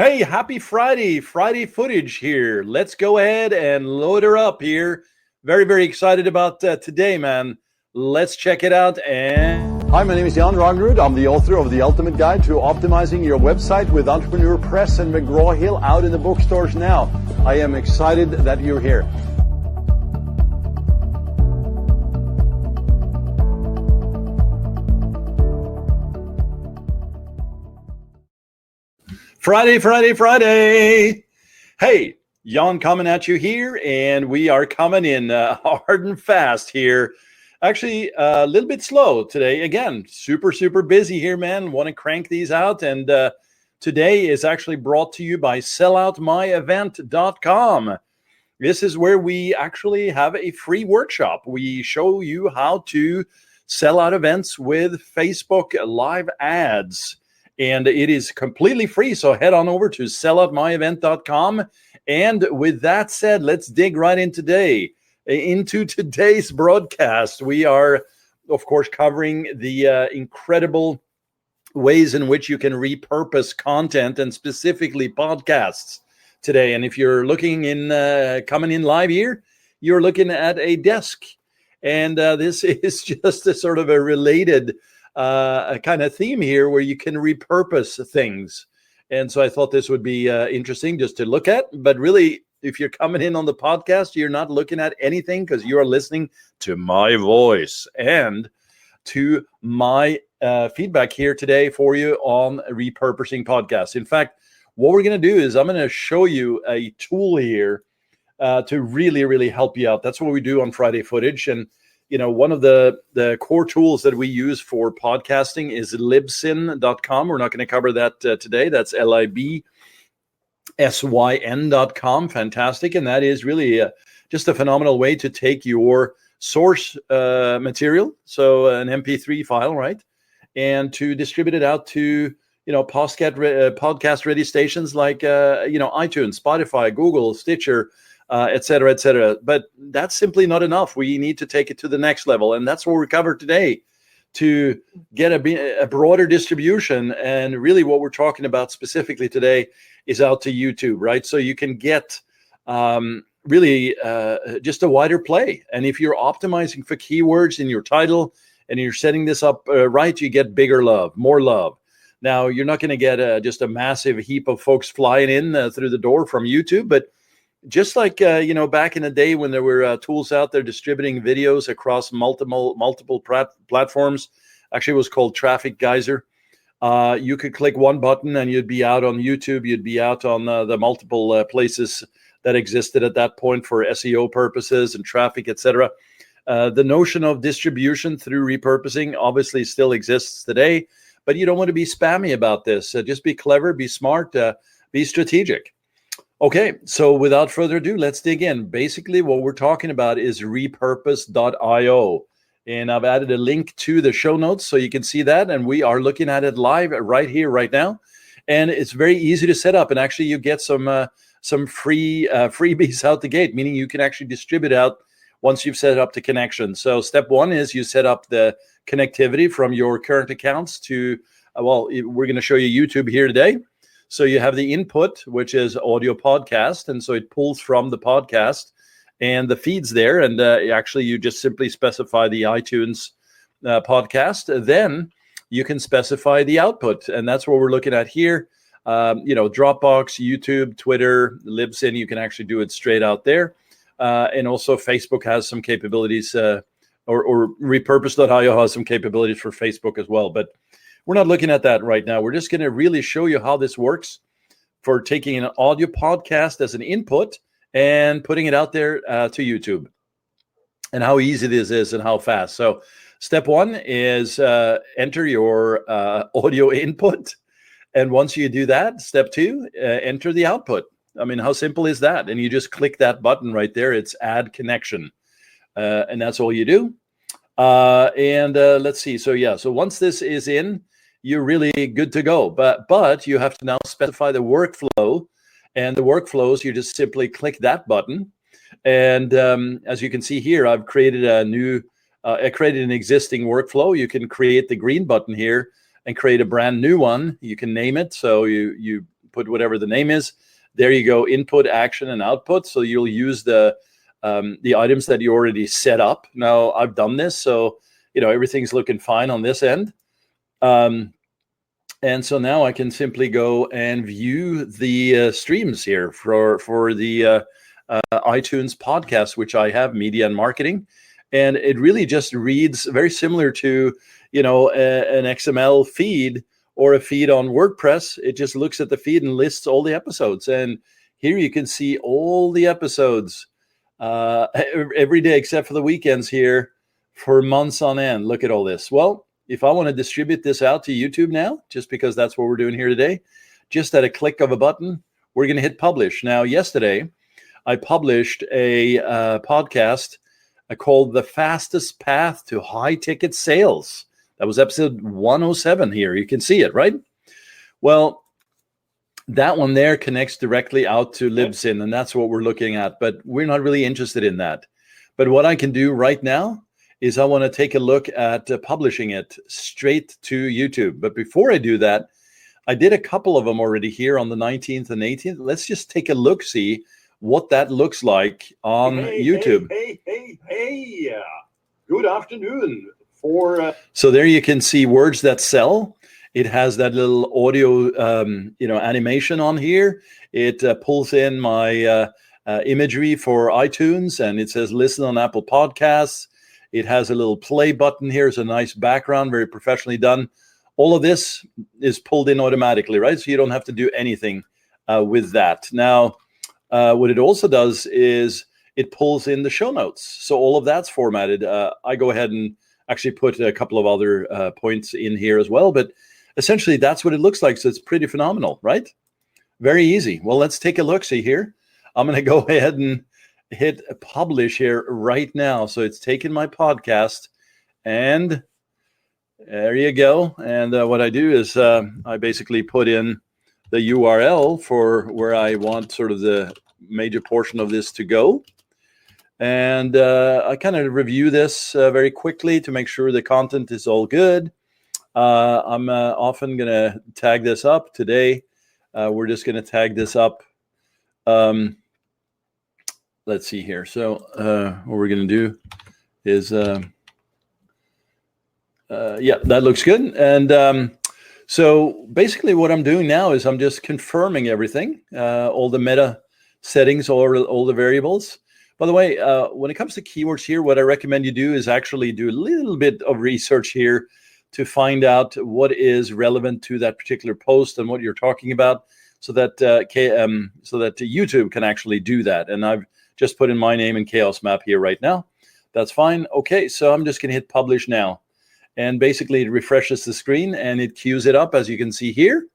Hey, happy Friday, Friday footage here. Let's go ahead and load her up here. Very, very excited about today, man. Let's check it out. And Hi, my name is Jan Rangerud. I'm the author of The Ultimate Guide to Optimizing Your Website with Entrepreneur Press and McGraw-Hill, out in the bookstores now. I am excited that you're here. Friday, Friday, Friday. Hey, Jan coming at you here, and we are coming in hard and fast here. Actually, a little bit slow today. Again, super, super busy here, man. Want to crank these out. And today is actually brought to you by selloutmyevent.com. This is where we actually have a free workshop. We show you how to sell out events with Facebook live ads. And it is completely free. So head on over to selloutmyevent.com. And with that said, let's dig right into today's broadcast. We are, of course, covering the incredible ways in which you can repurpose content, and specifically podcasts today. And if you're looking in, coming in live here, you're looking at a desk. And this is just a sort of a related a kind of theme here where you can repurpose things. And so I thought this would be interesting just to look at. But really, if you're coming in on the podcast, you're not looking at anything because you are listening to my voice and to my feedback here today for you on Repurposing Podcast. In fact, what we're going to do is I'm going to show you a tool here to really, really help you out. That's what we do on Friday Footage. And one of the core tools that we use for podcasting is libsyn.com. We're not going to cover that today. That's libsyn.com. Fantastic. And that is really just a phenomenal way to take your source material, so an MP3 file, right, and to distribute it out to podcast ready stations like iTunes, Spotify, Google, Stitcher, et cetera, et cetera. But that's simply not enough. We need to take it to the next level. And that's what we covered today, to get a broader distribution. And really what we're talking about specifically today is out to YouTube, right? So you can get really just a wider play. And if you're optimizing for keywords in your title and you're setting this up right, you get bigger love, more love. Now, you're not going to get just a massive heap of folks flying in through the door from YouTube, but just like, back in the day when there were tools out there distributing videos across multiple platforms, actually it was called Traffic Geyser. You could click one button and you'd be out on YouTube. You'd be out on the multiple places that existed at that point for SEO purposes and traffic, etc. The notion of distribution through repurposing obviously still exists today, but you don't want to be spammy about this. Just be clever, be smart, be strategic. Okay, so without further ado, let's dig in. Basically, what we're talking about is repurpose.io. And I've added a link to the show notes so you can see that. And we are looking at it live right here, right now. And it's very easy to set up. And actually, you get some freebies out the gate, meaning you can actually distribute out once you've set up the connection. So step one is you set up the connectivity from your current accounts to, we're going to show you YouTube here today. So you have the input, which is audio podcast. And so it pulls from the podcast and the feeds there. And actually, you just simply specify the iTunes podcast. Then you can specify the output. And that's what we're looking at here. Dropbox, YouTube, Twitter, Libsyn, you can actually do it straight out there. And also Facebook has some capabilities, or Repurpose.io has some capabilities for Facebook as well. But we're not looking at that right now. We're just going to really show you how this works for taking an audio podcast as an input and putting it out there to YouTube, and how easy this is and how fast. So step one is enter your audio input. And once you do that, step two, enter the output. I mean, how simple is that? And you just click that button right there. It's add connection. And that's all you do. Let's see. So once this is in, you're really good to go. But you have to now specify the workflow. And the workflows, you just simply click that button. And as you can see here, I've created I created an existing workflow. You can create the green button here and create a brand new one. You can name it. So you put whatever the name is. There you go, input, action, and output. So you'll use the items that you already set up. Now I've done this, so everything's looking fine on this end. And so now I can simply go and view the streams here for the iTunes podcast, which I have, media and marketing. And it really just reads very similar to, an XML feed or a feed on WordPress. It just looks at the feed and lists all the episodes. And here you can see all the episodes every day except for the weekends here for months on end. Look at all this. Well, if I want to distribute this out to YouTube now, just because that's what we're doing here today, just at a click of a button, we're going to hit publish. Now, yesterday, I published a podcast called The Fastest Path to High Ticket Sales. That was episode 107 here. You can see it, right? Well, that one there connects directly out to libsyn, and that's what we're looking at. But we're not really interested in that. But what I can do right now is I want to take a look at publishing it straight to YouTube. But before I do that, I did a couple of them already here on the 19th and 18th. Let's just take a look, see what that looks like on YouTube. Hey. Good afternoon. So there you can see Words That Sell. It has that little audio, animation on here. It pulls in my imagery for iTunes, and it says listen on Apple Podcasts. It has a little play button here. It's a nice background, very professionally done. All of this is pulled in automatically, right? So you don't have to do anything with that. Now, what it also does is it pulls in the show notes. So all of that's formatted. I go ahead and actually put a couple of other points in here as well. But essentially, that's what it looks like. So it's pretty phenomenal, right? Very easy. Well, let's take a look. See here. I'm going to go ahead and hit publish here right now. So it's taken my podcast, and there you go. And what I do is I basically put in the URL for where I want sort of the major portion of this to go. And I kind of review this very quickly to make sure the content is all good. I'm often going to tag this up today. We're just going to tag this up. Let's see here. So what we're going to do is, that looks good. And so basically what I'm doing now is I'm just confirming everything, all the meta settings, all the variables. By the way, when it comes to keywords here, what I recommend you do is actually do a little bit of research here to find out what is relevant to that particular post and what you're talking about, so that YouTube can actually do that. And I've just put in my name and Chaos Map here right now. That's fine. Okay, so I'm just going to hit publish now. And basically it refreshes the screen and it queues it up, as you can see here.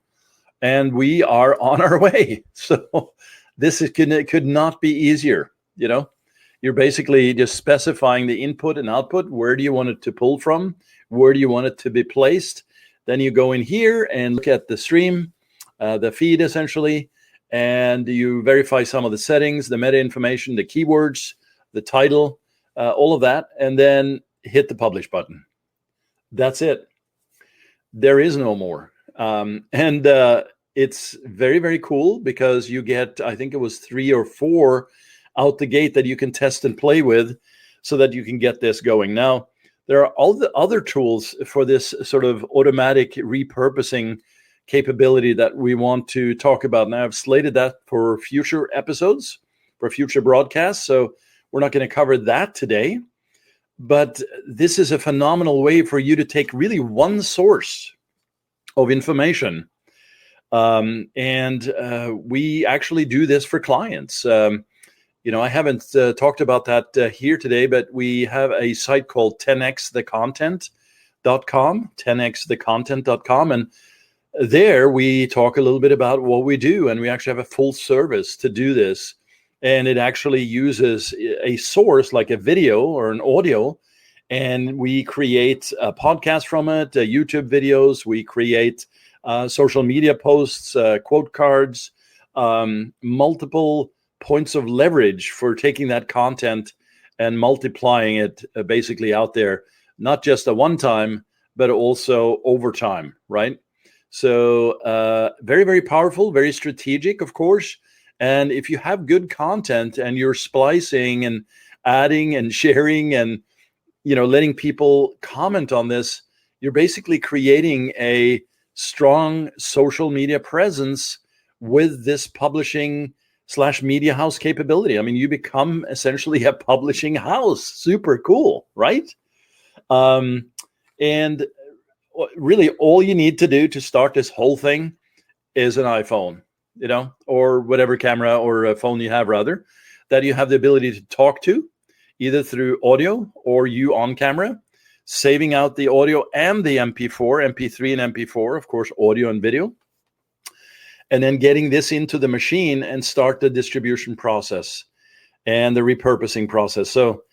And we are on our way. So it could not be easier. You're basically just specifying the input and output. Where do you want it to pull from? Where do you want it to be placed? Then you go in here and look at the stream, the feed essentially, and you verify some of the settings, the meta information, the keywords, the title, all of that, and then hit the publish button. That's it. There is no more. And it's very, very cool because you get, I think it was 3 or 4 out the gate that you can test and play with so that you can get this going. Now, there are all the other tools for this sort of automatic repurposing capability that we want to talk about. Now, I've slated that for future episodes, for future broadcasts, so we're not going to cover that today. But this is a phenomenal way for you to take really one source of information. And we actually do this for clients. I haven't talked about that here today, but we have a site called 10xthecontent.com, 10xthecontent.com. And there we talk a little bit about what we do. And we actually have a full service to do this. And it actually uses a source like a video or an audio. And we create a podcast from it, YouTube videos. We create social media posts, quote cards, multiple points of leverage for taking that content and multiplying it basically out there, not just a one time, but also over time, right? So very, very powerful, very strategic, of course. And if you have good content and you're splicing and adding and sharing and, letting people comment on this, you're basically creating a strong social media presence with this publishing/media house capability. I mean, you become essentially a publishing house. Super cool, right? And really all you need to do to start this whole thing is an iPhone, or whatever camera or a phone you have, rather, that you have the ability to talk to, either through audio or you on camera, saving out the audio and the MP4, MP3 and MP4, of course, audio and video, and then getting this into the machine and start the distribution process and the repurposing process. So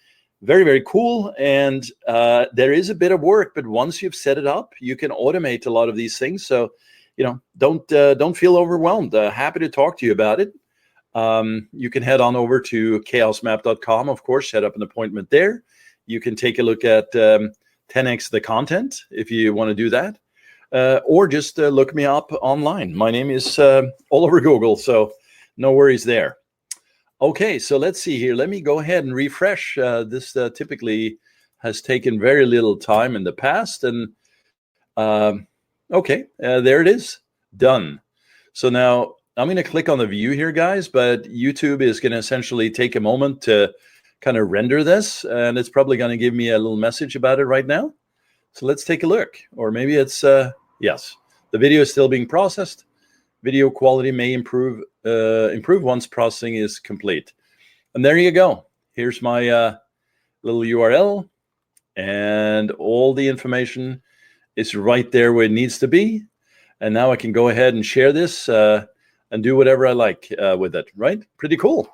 very, very cool. And there is a bit of work, but once you've set it up, you can automate a lot of these things. So, don't feel overwhelmed. Happy to talk to you about it. You can head on over to chaosmap.com, of course, set up an appointment there. You can take a look at 10x the content if you want to do that. Or just look me up online. My name is all over Google, so no worries there. Okay, so let's see here. Let me go ahead and refresh. This typically has taken very little time in the past. And okay, there it is. Done. So now I'm going to click on the view here, guys, but YouTube is going to essentially take a moment to kind of render this. And it's probably going to give me a little message about it right now. So let's take a look. Or maybe it's, yes, the video is still being processed. Video quality may improve once processing is complete. And there you go. Here's my little URL, and all the information is right there where it needs to be. And now I can go ahead and share this and do whatever I like with it, right? Pretty cool.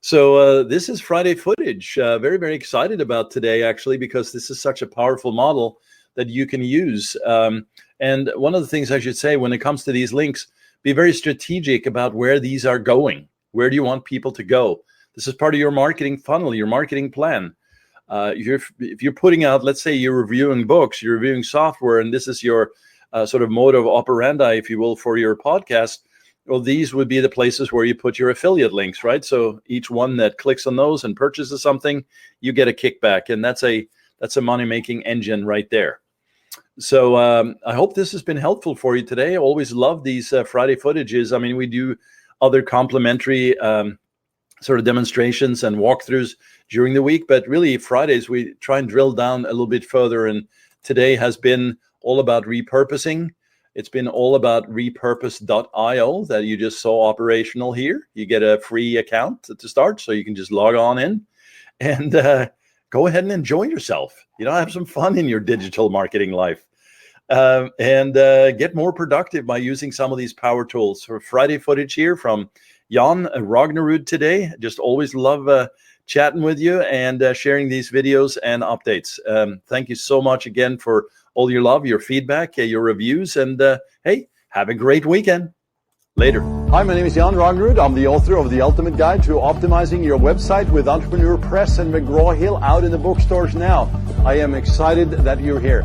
So this is Friday footage. Very, very excited about today, actually, because this is such a powerful model that you can use. And one of the things I should say when it comes to these links, be very strategic about where these are going. Where do you want people to go? This is part of your marketing funnel, your marketing plan. If you're putting out, let's say you're reviewing books, you're reviewing software, and this is your sort of mode of operandi, if you will, for your podcast, well, these would be the places where you put your affiliate links, right? So each one that clicks on those and purchases something, you get a kickback. And that's a money-making engine right there. So I hope this has been helpful for you today. I always love these Friday footages. I mean, we do other complimentary sort of demonstrations and walkthroughs during the week, but really Fridays, we try and drill down a little bit further. And today has been all about repurposing. It's been all about repurpose.io that you just saw operational here. You get a free account to start, so you can just log on in and go ahead and enjoy yourself. Have some fun in your digital marketing life and get more productive by using some of these power tools. For Friday footage here from Jan Ragnarud today. Just always love chatting with you and sharing these videos and updates. Thank you so much again for all your love, your feedback, your reviews, and hey, have a great weekend. Later. Hi, my name is Jan Ragnarud. I'm the author of The Ultimate Guide to Optimizing Your Website with Entrepreneur Press and McGraw-Hill, out in the bookstores now. I am excited that you're here.